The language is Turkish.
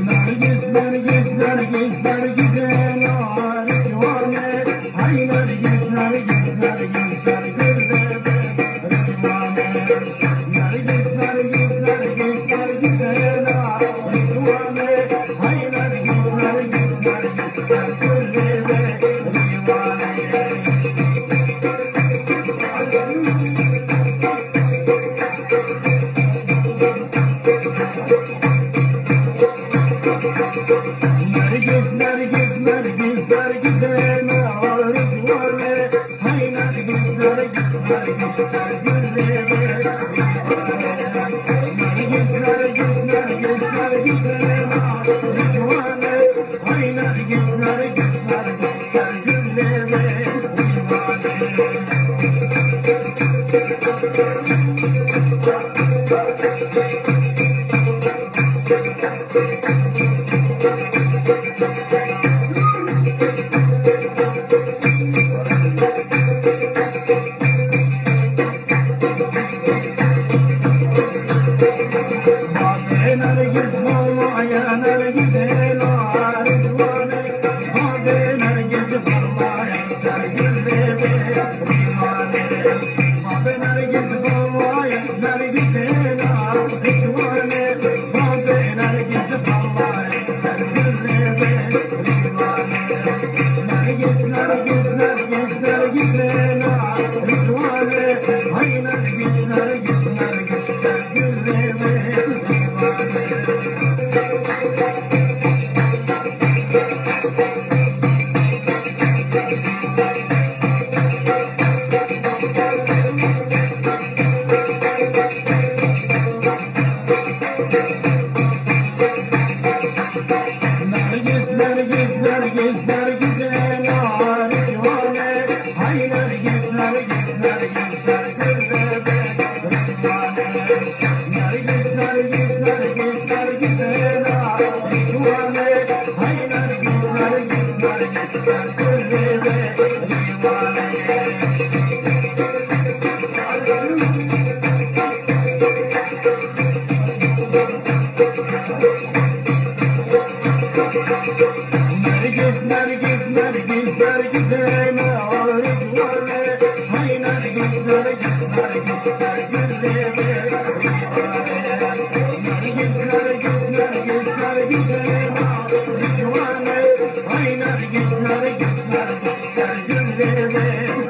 Nergis, Nergis, Nergis, Nergis'e nar divane. Hay Nergis, Nergis, Nergis, Nergis'e divane. Nergis, Nergis, Nergis, Nergis'e nar divane. Hay Nergis, Nergis, Nergis, Nergis'e divane. Nergis, Nergis, Nergis, Nergis'e nar divane. Hay Nergis, Nergis, Nergis, Nergis'e divane. Nergis, Nergis, Nergis, Nergis'e nar divane. Hay Nergis, Nergis, Nergis, Nergis'e Nergis, vallahi Nergis'e nar divane. Abi Nergis, vallahi Nergis'e divane. Abi Nergis, vallahi Nergis'e nar divane. Abi Nergis, vallahi Nergis'e divane. Nergis, Nergis, Nergis, Nergis'e nar divane. Hay Nergis, Nergis, Nergis, Nergis'e Nergis, Nergis, Nergis, Nergis'e nar divane. Hay Nergis, Nergis, Nergis, Nergis'e divane. Nergis, Nergis, Nergis, Nergis'e nar divane. Hay Nergis, Nergis, Nergis, Nergis'e divane. Nergis, Nergis, Nergis, Nergis'e nar divane. Hay Nergis, Nergis, Nergis, Nergis'e divane. Nergis, Nergis, Nergis, Nergis'e nar divane. Hay Nergis, Nergis, Nergis, Nergis'e divane.